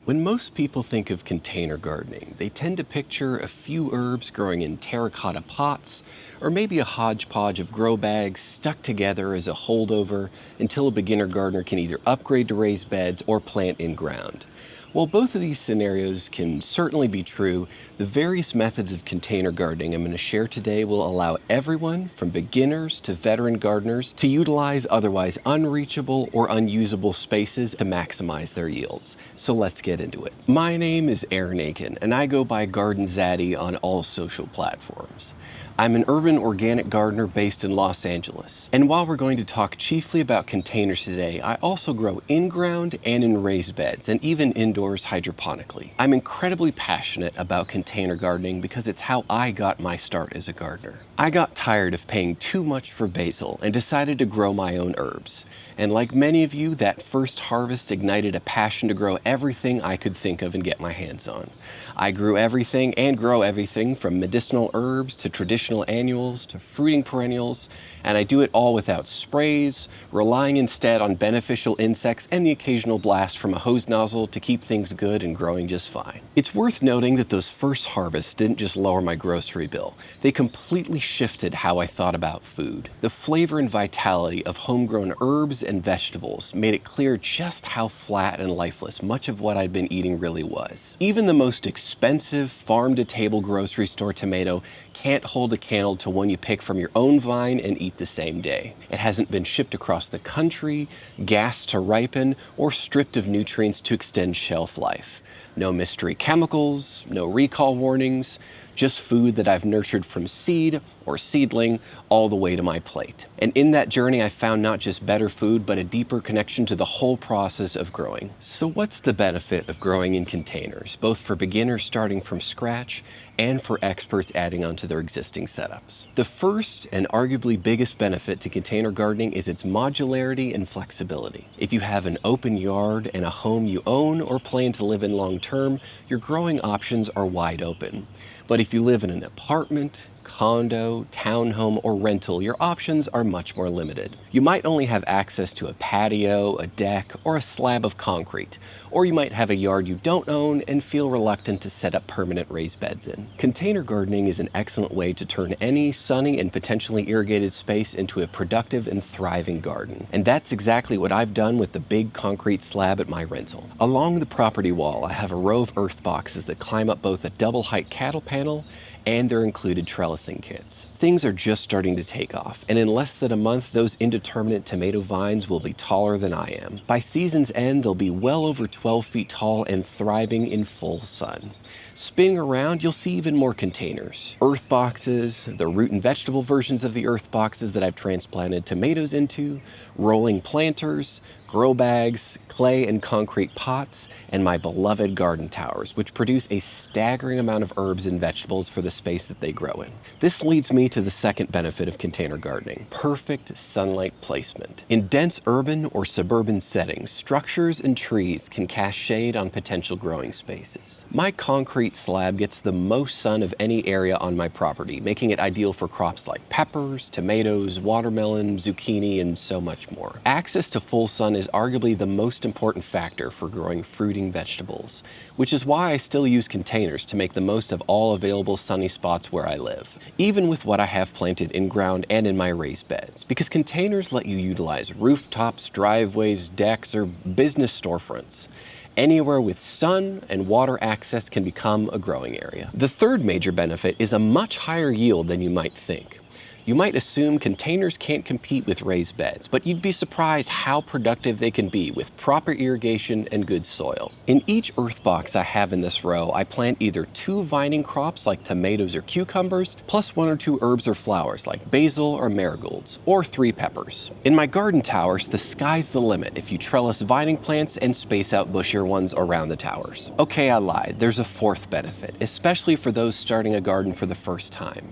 When most people think of container gardening, they tend to picture a few herbs growing in terracotta pots, or maybe a hodgepodge of grow bags stuck together as a holdover until a beginner gardener can either upgrade to raised beds or plant in ground. While both of these scenarios can certainly be true, the various methods of container gardening I'm going to share today will allow everyone, from beginners to veteran gardeners, to utilize otherwise unreachable or unusable spaces to maximize their yields. So let's get into it. My name is Aaron Aiken, and I go by Garden Zaddy on all social platforms. I'm an urban organic gardener based in Los Angeles. And while we're going to talk chiefly about containers today, I also grow in-ground and in raised beds, and even indoors hydroponically. I'm incredibly passionate about container gardening because it's how I got my start as a gardener. I got tired of paying too much for basil and decided to grow my own herbs. And like many of you, that first harvest ignited a passion to grow everything I could think of and get my hands on. I grew everything and grow everything from medicinal herbs to traditional annuals to fruiting perennials, and I do it all without sprays, relying instead on beneficial insects and the occasional blast from a hose nozzle to keep things good and growing just fine. It's worth noting that those first harvests didn't just lower my grocery bill, they completely shifted how I thought about food. The flavor and vitality of homegrown herbs and vegetables made it clear just how flat and lifeless much of what I'd been eating really was. Even the most expensive farm-to-table grocery store tomato can't hold a candle to one you pick from your own vine and eat the same day. It hasn't been shipped across the country, gassed to ripen, or stripped of nutrients to extend shelf life. No mystery chemicals, no recall warnings, just food that I've nurtured from seed or seedling all the way to my plate. And in that journey, I found not just better food, but a deeper connection to the whole process of growing. So what's the benefit of growing in containers, both for beginners starting from scratch and for experts adding onto their existing setups? The first and arguably biggest benefit to container gardening is its modularity and flexibility. If you have an open yard and a home you own or plan to live in long term, your growing options are wide open. But if you live in an apartment, condo, townhome, or rental, your options are much more limited. You might only have access to a patio, a deck, or a slab of concrete, or you might have a yard you don't own and feel reluctant to set up permanent raised beds in. Container gardening is an excellent way to turn any sunny and potentially irrigated space into a productive and thriving garden. And that's exactly what I've done with the big concrete slab at my rental. Along the property wall, I have a row of earth boxes that climb up both a double height cattle panel and their included trellising kits. Things are just starting to take off, and in less than a month, those indeterminate tomato vines will be taller than I am. By season's end, they'll be well over 12 feet tall and thriving in full sun. Spinning around, you'll see even more containers. Earth boxes, the root and vegetable versions of the earth boxes that I've transplanted tomatoes into, rolling planters, grow bags, clay and concrete pots, and my beloved garden towers, which produce a staggering amount of herbs and vegetables for the space that they grow in. This leads me to the second benefit of container gardening: perfect sunlight placement. In dense urban or suburban settings, structures and trees can cast shade on potential growing spaces. My concrete slab gets the most sun of any area on my property, making it ideal for crops like peppers, tomatoes, watermelon, zucchini, and so much more. Access to full sun is arguably the most important factor for growing fruiting vegetables, which is why I still use containers to make the most of all available sunny spots where I live, even with what I have planted in ground and in my raised beds, because containers let you utilize rooftops, driveways, decks, or business storefronts. Anywhere with sun and water access can become a growing area. The third major benefit is a much higher yield than you might think. You might assume containers can't compete with raised beds, but you'd be surprised how productive they can be with proper irrigation and good soil. In each earth box I have in this row, I plant either 2 vining crops like tomatoes or cucumbers, plus 1 or 2 herbs or flowers like basil or marigolds, or 3 peppers. In my garden towers, the sky's the limit if you trellis vining plants and space out bushier ones around the towers. Okay, I lied. There's a fourth benefit, especially for those starting a garden for the first time.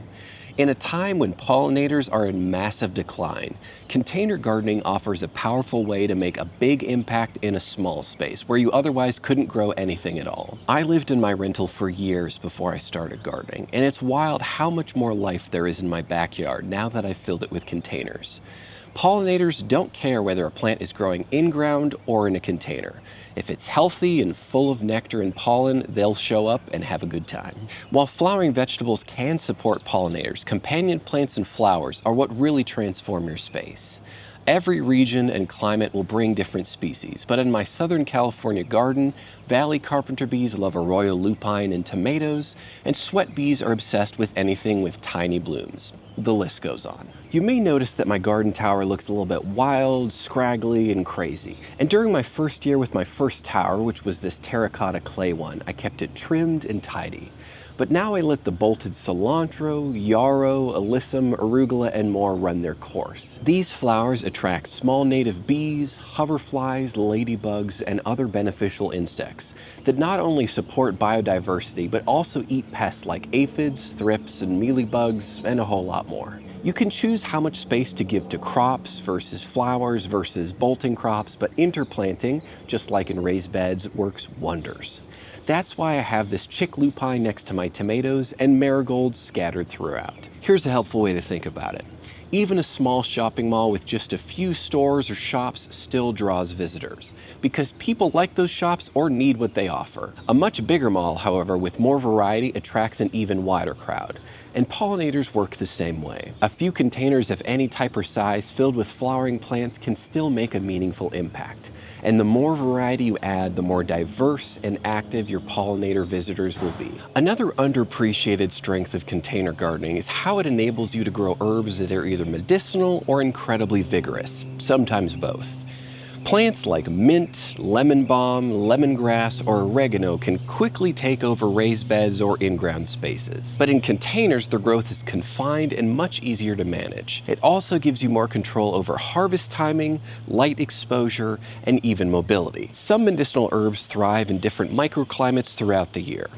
In a time when pollinators are in massive decline, container gardening offers a powerful way to make a big impact in a small space where you otherwise couldn't grow anything at all. I lived in my rental for years before I started gardening, and it's wild how much more life there is in my backyard now that I've filled it with containers. Pollinators don't care whether a plant is growing in-ground or in a container. If it's healthy and full of nectar and pollen, they'll show up and have a good time. While flowering vegetables can support pollinators, companion plants and flowers are what really transform your space. Every region and climate will bring different species, but in my Southern California garden, valley carpenter bees love arroyo lupine and tomatoes, and sweat bees are obsessed with anything with tiny blooms. The list goes on. You may notice that my garden tower looks a little bit wild, scraggly, and crazy. And during my first year with my first tower, which was this terracotta clay one, I kept it trimmed and tidy. But now I let the bolted cilantro, yarrow, alyssum, arugula, and more run their course. These flowers attract small native bees, hoverflies, ladybugs, and other beneficial insects that not only support biodiversity, but also eat pests like aphids, thrips, and mealybugs, and a whole lot more. You can choose how much space to give to crops versus flowers versus bolting crops, but interplanting, just like in raised beds, works wonders. That's why I have this chick lupine next to my tomatoes and marigolds scattered throughout. Here's a helpful way to think about it. Even a small shopping mall with just a few stores or shops still draws visitors, because people like those shops or need what they offer. A much bigger mall, however, with more variety attracts an even wider crowd. And pollinators work the same way. A few containers of any type or size filled with flowering plants can still make a meaningful impact. And the more variety you add, the more diverse and active your pollinator visitors will be. Another underappreciated strength of container gardening is how it enables you to grow herbs that are either medicinal or incredibly vigorous, sometimes both. Plants like mint, lemon balm, lemongrass, or oregano can quickly take over raised beds or in-ground spaces. But in containers, their growth is confined and much easier to manage. It also gives you more control over harvest timing, light exposure, and even mobility. Some medicinal herbs thrive in different microclimates throughout the year.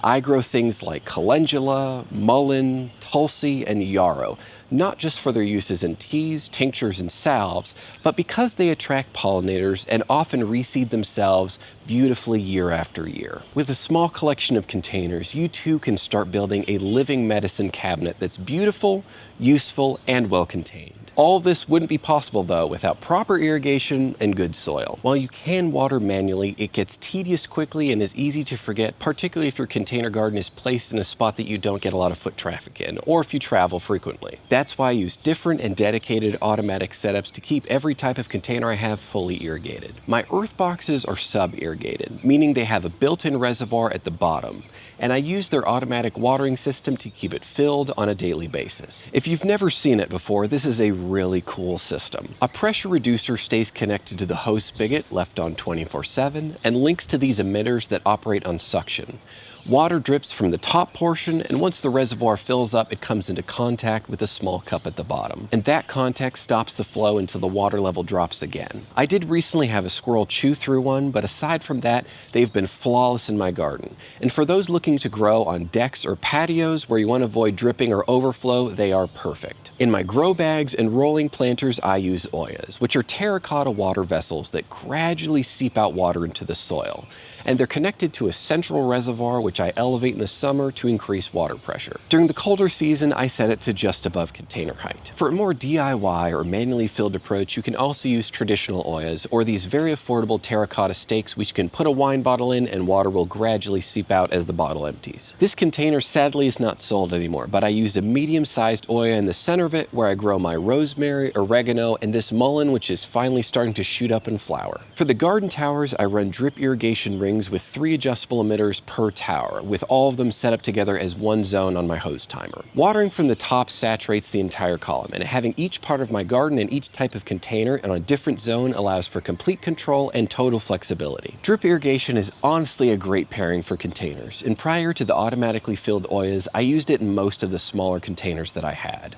I grow things like calendula, mullein, tulsi, and yarrow, not just for their uses in teas, tinctures, and salves, but because they attract pollinators and often reseed themselves beautifully year after year. With a small collection of containers, you too can start building a living medicine cabinet that's beautiful, useful, and well contained. All this wouldn't be possible though without proper irrigation and good soil. While you can water manually, it gets tedious quickly and is easy to forget, particularly if your container garden is placed in a spot that you don't get a lot of foot traffic in, or if you travel frequently. That's why I use different and dedicated automatic setups to keep every type of container I have fully irrigated. My earth boxes are sub-irrigated, meaning they have a built-in reservoir at the bottom, and I use their automatic watering system to keep it filled on a daily basis. If you've never seen it before, this is a really cool system. A pressure reducer stays connected to the hose spigot left on 24/7 and links to these emitters that operate on suction. Water drips from the top portion, and once the reservoir fills up, it comes into contact with a small cup at the bottom. And that contact stops the flow until the water level drops again. I did recently have a squirrel chew through one, but aside from that, they've been flawless in my garden. And for those looking to grow on decks or patios where you want to avoid dripping or overflow, they are perfect. In my grow bags and rolling planters, I use oyas, which are terracotta water vessels that gradually seep out water into the soil. And they're connected to a central reservoir which I elevate in the summer to increase water pressure. During the colder season, I set it to just above container height. For a more DIY or manually filled approach, you can also use traditional oyas or these very affordable terracotta stakes which you can put a wine bottle in and water will gradually seep out as the bottle empties. This container sadly is not sold anymore, but I used a medium-sized oya in the center of it where I grow my rosemary, oregano, and this mullein which is finally starting to shoot up and flower. For the garden towers, I run drip irrigation rings with 3 adjustable emitters per tower, with all of them set up together as one zone on my hose timer. Watering from the top saturates the entire column, and having each part of my garden and each type of container on a different zone allows for complete control and total flexibility. Drip irrigation is honestly a great pairing for containers, and prior to the automatically filled oyas, I used it in most of the smaller containers that I had.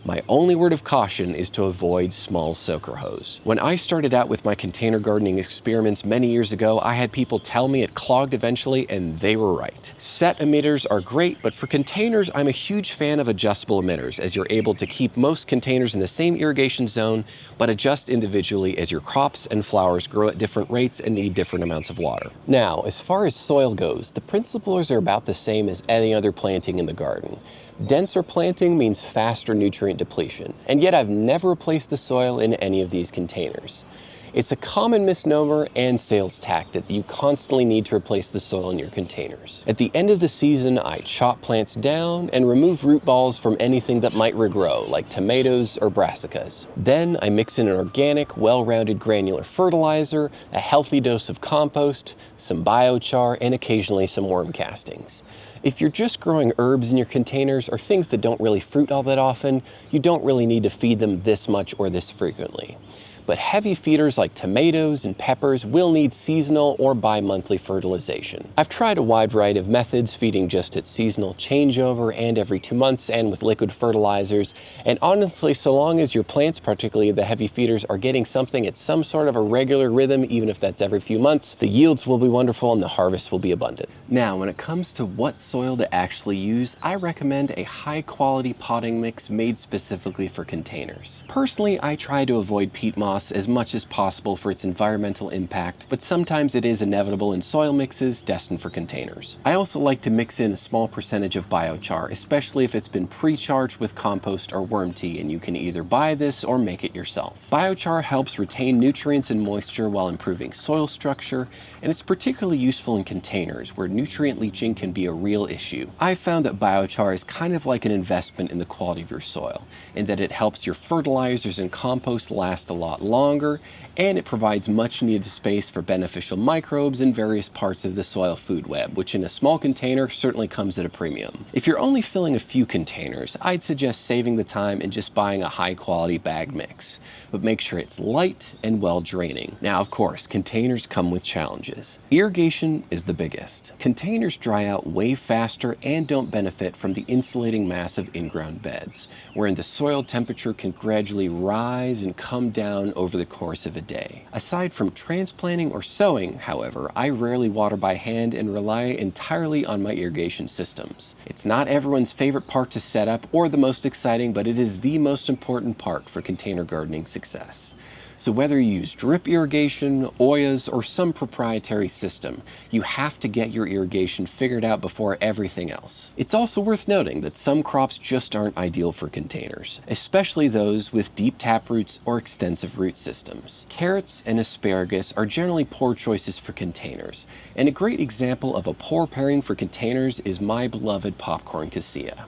My only word of caution is to avoid small soaker hose. When I started out with my container gardening experiments many years ago, I had people tell me it clogged eventually, and they were right. Set emitters are great, but for containers, I'm a huge fan of adjustable emitters, as you're able to keep most containers in the same irrigation zone, but adjust individually as your crops and flowers grow at different rates and need different amounts of water. Now, as far as soil goes, the principles are about the same as any other planting in the garden. Denser planting means faster nutrient nutrient depletion, and yet I've never replaced the soil in any of these containers. It's a common misnomer and sales tactic that you constantly need to replace the soil in your containers. At the end of the season, I chop plants down and remove root balls from anything that might regrow, like tomatoes or brassicas. Then I mix in an organic, well-rounded granular fertilizer, a healthy dose of compost, some biochar, and occasionally some worm castings. If you're just growing herbs in your containers or things that don't really fruit all that often, you don't really need to feed them this much or this frequently. But heavy feeders like tomatoes and peppers will need seasonal or bi-monthly fertilization. I've tried a wide variety of methods, feeding just at seasonal changeover and every 2 months and with liquid fertilizers. And honestly, so long as your plants, particularly the heavy feeders, are getting something at some sort of a regular rhythm, even if that's every few months, the yields will be wonderful and the harvest will be abundant. Now, when it comes to what soil to actually use, I recommend a high-quality potting mix made specifically for containers. Personally, I try to avoid peat moss as much as possible for its environmental impact, but sometimes it is inevitable in soil mixes destined for containers. I also like to mix in a small percentage of biochar, especially if it's been pre-charged with compost or worm tea, and you can either buy this or make it yourself. Biochar helps retain nutrients and moisture while improving soil structure, and it's particularly useful in containers where nutrient leaching can be a real issue. I've found that biochar is kind of like an investment in the quality of your soil, in that it helps your fertilizers and compost last a lot longer, and it provides much needed space for beneficial microbes in various parts of the soil food web, which in a small container certainly comes at a premium. If you're only filling a few containers, I'd suggest saving the time and just buying a high quality bag mix, but make sure it's light and well draining. Now, of course, containers come with challenges. Irrigation is the biggest. Containers dry out way faster and don't benefit from the insulating mass of in-ground beds, wherein the soil temperature can gradually rise and come down over the course of a day. Aside from transplanting or sowing, however, I rarely water by hand and rely entirely on my irrigation systems. It's not everyone's favorite part to set up or the most exciting, but it is the most important part for container gardening success. So whether you use drip irrigation, OYAs, or some proprietary system, you have to get your irrigation figured out before everything else. It's also worth noting that some crops just aren't ideal for containers, especially those with deep tap roots or extensive root systems. Carrots and asparagus are generally poor choices for containers, and a great example of a poor pairing for containers is my beloved popcorn cassia.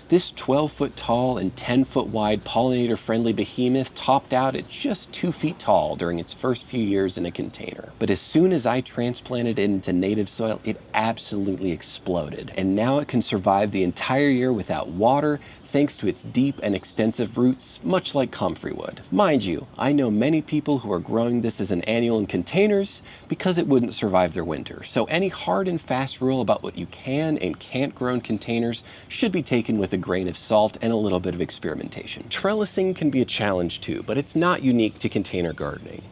This 12-foot tall and 10-foot wide pollinator-friendly behemoth topped out at just 2 feet tall during its first few years in a container. But as soon as I transplanted it into native soil, it absolutely exploded. And now it can survive the entire year without water, thanks to its deep and extensive roots, much like comfrey would. Mind you, I know many people who are growing this as an annual in containers because it wouldn't survive their winter. So any hard and fast rule about what you can and can't grow in containers should be taken with a grain of salt and a little bit of experimentation. Trellising can be a challenge too, but it's not unique to container gardening.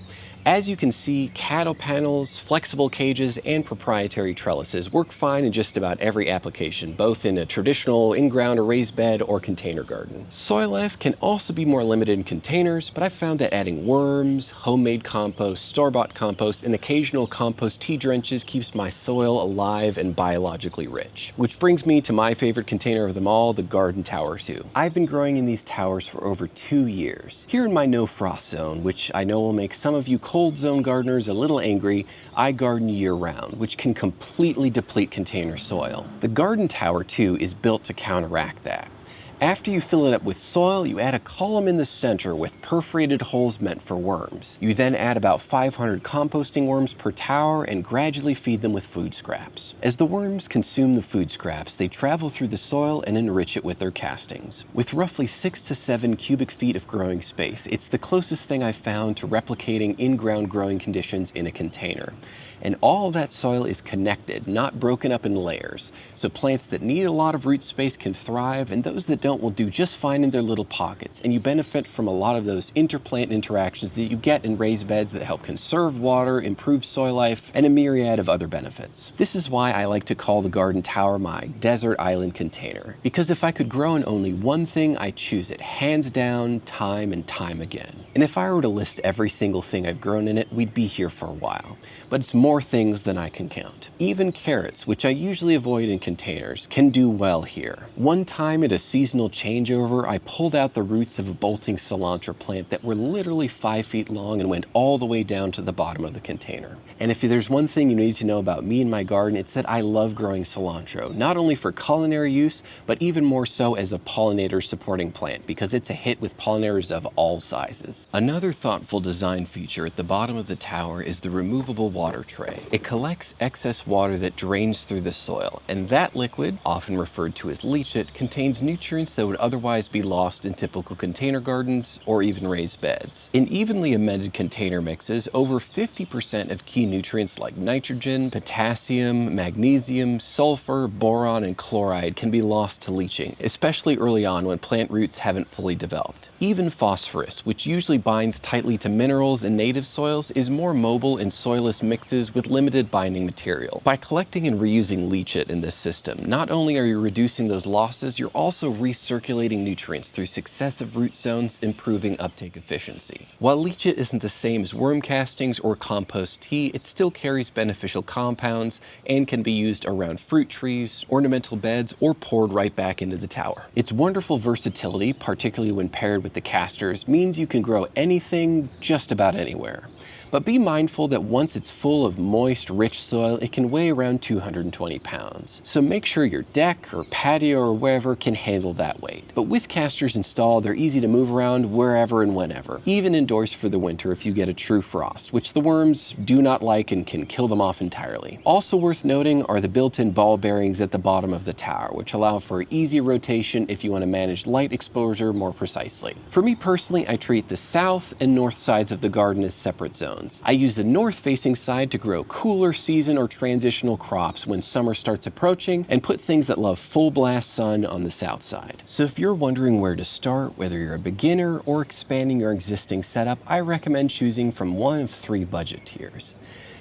As you can see, cattle panels, flexible cages, and proprietary trellises work fine in just about every application, both in a traditional in-ground or raised bed or container garden. Soil life can also be more limited in containers, but I've found that adding worms, homemade compost, store-bought compost, and occasional compost tea drenches keeps my soil alive and biologically rich. Which brings me to my favorite container of them all, the garden tower 2. I've been growing in these towers for over 2 years. Here in my no-frost zone, which I know will make some of you cold zone gardeners a little angry, I garden year-round, which can completely deplete container soil. The garden tower 2 is built to counteract that. After you fill it up with soil, you add a column in the center with perforated holes meant for worms. You then add about 500 composting worms per tower and gradually feed them with food scraps. As the worms consume the food scraps, they travel through the soil and enrich it with their castings. With roughly 6 to 7 cubic feet of growing space, it's the closest thing I've found to replicating in-ground growing conditions in a container. And all of that soil is connected, not broken up in layers. So plants that need a lot of root space can thrive, and those that don't will do just fine in their little pockets. And you benefit from a lot of those interplant interactions that you get in raised beds that help conserve water, improve soil life, and a myriad of other benefits. This is why I like to call the garden tower my desert island container. Because if I could grow in only one thing, I'd choose it, hands down, time and time again. And if I were to list every single thing I've grown in it, we'd be here for a while. but it's more things than I can count. Even carrots, which I usually avoid in containers, can do well here. One time at a seasonal changeover, I pulled out the roots of a bolting cilantro plant that were literally 5 feet long and went all the way down to the bottom of the container. And if there's one thing you need to know about me and my garden, it's that I love growing cilantro, not only for culinary use, but even more so as a pollinator supporting plant, because it's a hit with pollinators of all sizes. Another thoughtful design feature at the bottom of the tower is the removable water tray. It collects excess water that drains through the soil, and that liquid, often referred to as leachate, contains nutrients that would otherwise be lost in typical container gardens or even raised beds. In evenly amended container mixes, over 50% of key nutrients like nitrogen, potassium, magnesium, sulfur, boron, and chloride can be lost to leaching, especially early on when plant roots haven't fully developed. Even phosphorus, which usually binds tightly to minerals in native soils, is more mobile in soilless mixes with limited binding material. By collecting and reusing leachate in this system, not only are you reducing those losses, you're also recirculating nutrients through successive root zones, improving uptake efficiency. While leachate isn't the same as worm castings or compost tea, it still carries beneficial compounds and can be used around fruit trees, ornamental beds, or poured right back into the tower. Its wonderful versatility, particularly when paired with the casters, means you can grow anything just about anywhere. But be mindful that once it's full of moist, rich soil, it can weigh around 220 pounds. So make sure your deck or patio or wherever can handle that weight. But with casters installed, they're easy to move around wherever and whenever, even indoors for the winter if you get a true frost, which the worms do not like and can kill them off entirely. Also worth noting are the built-in ball bearings at the bottom of the tower, which allow for easy rotation if you want to manage light exposure more precisely. For me personally, I treat the south and north sides of the garden as separate zones. I use the north-facing side to grow cooler season or transitional crops when summer starts approaching, and put things that love full-blast sun on the south side. So if you're wondering where to start, whether you're a beginner or expanding your existing setup, I recommend choosing from one of 3 budget tiers.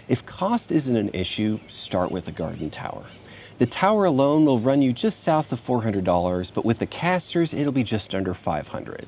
If cost isn't an issue, start with the garden tower. The tower alone will run you just south of $400, but with the casters, it'll be just under $500.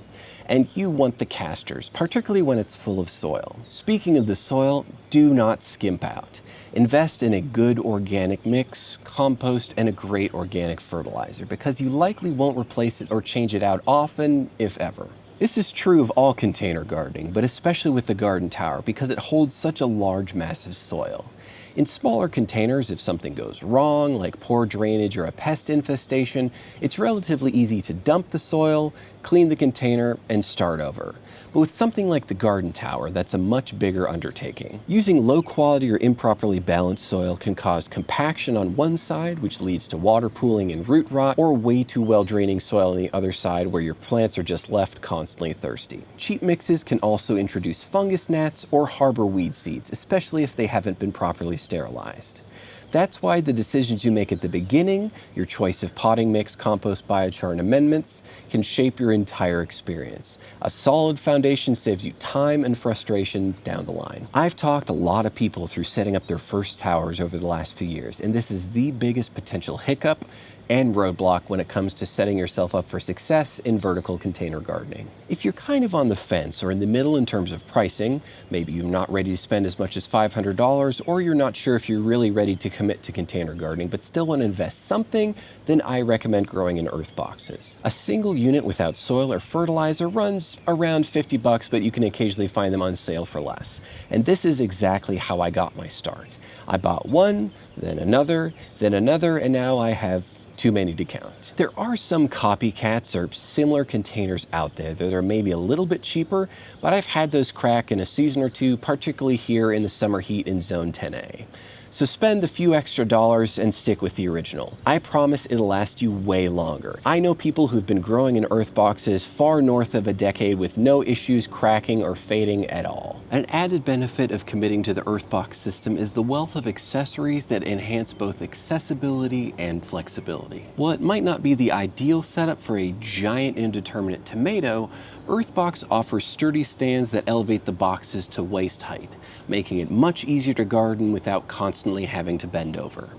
And you want the casters, particularly when it's full of soil. Speaking of the soil, do not skimp out. Invest in a good organic mix, compost, and a great organic fertilizer, because you likely won't replace it or change it out often, if ever. This is true of all container gardening, but especially with the garden tower because it holds such a large mass of soil. In smaller containers, if something goes wrong, like poor drainage or a pest infestation, it's relatively easy to dump the soil, clean the container, and start over. But with something like the garden tower, that's a much bigger undertaking. Using low quality or improperly balanced soil can cause compaction on one side, which leads to water pooling and root rot, or way too well draining soil on the other side where your plants are just left constantly thirsty. Cheap mixes can also introduce fungus gnats or harbor weed seeds, especially if they haven't been properly sterilized. That's why the decisions you make at the beginning, your choice of potting mix, compost, biochar, and amendments, can shape your entire experience. A solid foundation saves you time and frustration down the line. I've talked a lot of people through setting up their first towers over the last few years, and this is the biggest potential hiccup and roadblock when it comes to setting yourself up for success in vertical container gardening. If you're kind of on the fence or in the middle in terms of pricing, maybe you're not ready to spend as much as $500, or you're not sure if you're really ready to commit to container gardening but still want to invest something, then I recommend growing in earth boxes. A single unit without soil or fertilizer runs around $50, but you can occasionally find them on sale for less. And this is exactly how I got my start. I bought one, then another, and now I have too many to count. There are some copycats or similar containers out there that are maybe a little bit cheaper, but I've had those crack in a season or two, particularly here in the summer heat in Zone 10A. So spend a few extra dollars and stick with the original. I promise it'll last you way longer. I know people who've been growing in earth boxes far north of a decade with no issues cracking or fading at all. An added benefit of committing to the earth box system is the wealth of accessories that enhance both accessibility and flexibility. While it might not be the ideal setup for a giant indeterminate tomato, Earthbox offers sturdy stands that elevate the boxes to waist height, making it much easier to garden without constantly having to bend over.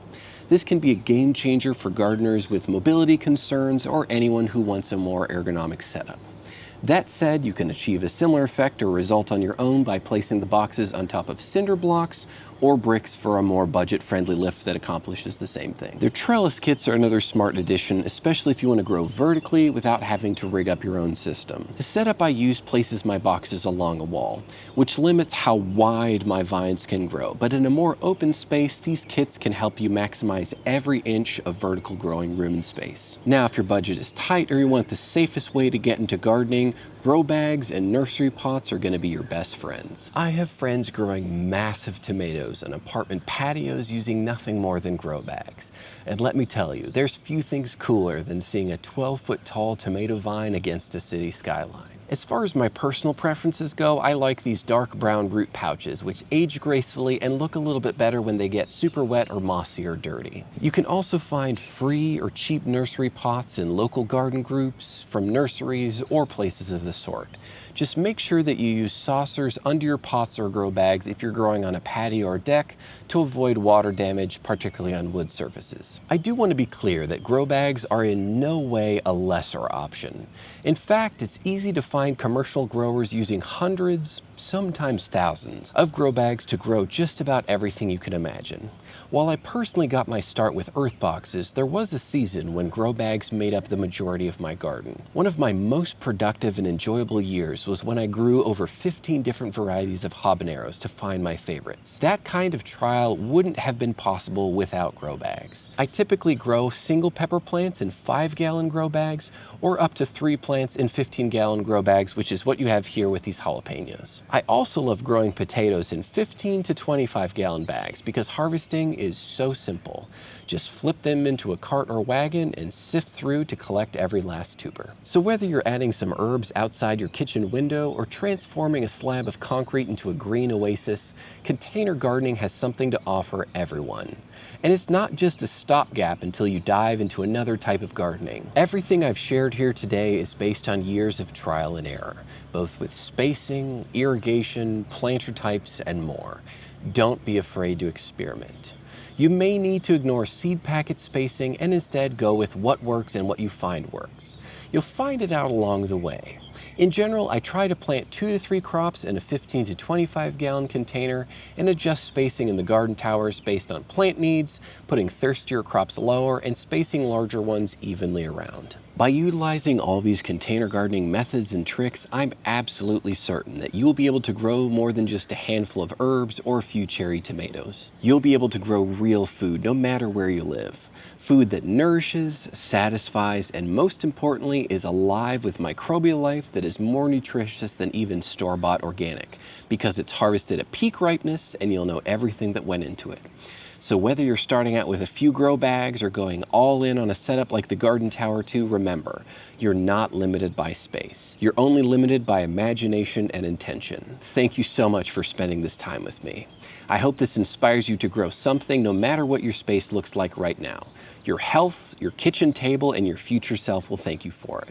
This can be a game changer for gardeners with mobility concerns or anyone who wants a more ergonomic setup. That said, you can achieve a similar effect or result on your own by placing the boxes on top of cinder blocks or bricks for a more budget-friendly lift that accomplishes the same thing. Their trellis kits are another smart addition, especially if you want to grow vertically without having to rig up your own system. The setup I use places my boxes along a wall, which limits how wide my vines can grow. But in a more open space, these kits can help you maximize every inch of vertical growing room and space. Now, if your budget is tight or you want the safest way to get into gardening, grow bags and nursery pots are going to be your best friends. I have friends growing massive tomatoes on apartment patios using nothing more than grow bags. And let me tell you, there's few things cooler than seeing a 12-foot tall tomato vine against a city skyline. As far as my personal preferences go, I like these dark brown root pouches, which age gracefully and look a little bit better when they get super wet or mossy or dirty. You can also find free or cheap nursery pots in local garden groups, from nurseries or places of the sort. Just make sure that you use saucers under your pots or grow bags if you're growing on a patio or deck to avoid water damage, particularly on wood surfaces. I do want to be clear that grow bags are in no way a lesser option. In fact, it's easy to find commercial growers using hundreds, sometimes thousands, of grow bags to grow just about everything you can imagine. While I personally got my start with earth boxes, there was a season when grow bags made up the majority of my garden. One of my most productive and enjoyable years was when I grew over 15 different varieties of habaneros to find my favorites. That kind of trial wouldn't have been possible without grow bags. I typically grow single pepper plants in 5-gallon grow bags or up to 3 plants in 15-gallon grow bags, which is what you have here with these jalapenos. I also love growing potatoes in 15 to 25-gallon bags because harvesting is so simple. Just flip them into a cart or wagon and sift through to collect every last tuber. So whether you're adding some herbs outside your kitchen window or transforming a slab of concrete into a green oasis, container gardening has something to offer everyone. And it's not just a stopgap until you dive into another type of gardening. Everything I've shared here today is based on years of trial and error, both with spacing, irrigation, planter types, and more. Don't be afraid to experiment. You may need to ignore seed packet spacing and instead go with what works and what you find works. You'll find it out along the way. In general, I try to plant 2 to 3 crops in a 15 to 25-gallon container and adjust spacing in the garden towers based on plant needs, putting thirstier crops lower and spacing larger ones evenly around. By utilizing all these container gardening methods and tricks, I'm absolutely certain that you'll be able to grow more than just a handful of herbs or a few cherry tomatoes. You'll be able to grow real food no matter where you live. Food that nourishes, satisfies, and most importantly is alive with microbial life that is more nutritious than even store-bought organic, because it's harvested at peak ripeness and you'll know everything that went into it. So whether you're starting out with a few grow bags or going all in on a setup like the Garden Tower 2, remember, you're not limited by space. You're only limited by imagination and intention. Thank you so much for spending this time with me. I hope this inspires you to grow something no matter what your space looks like right now. Your health, your kitchen table, and your future self will thank you for it.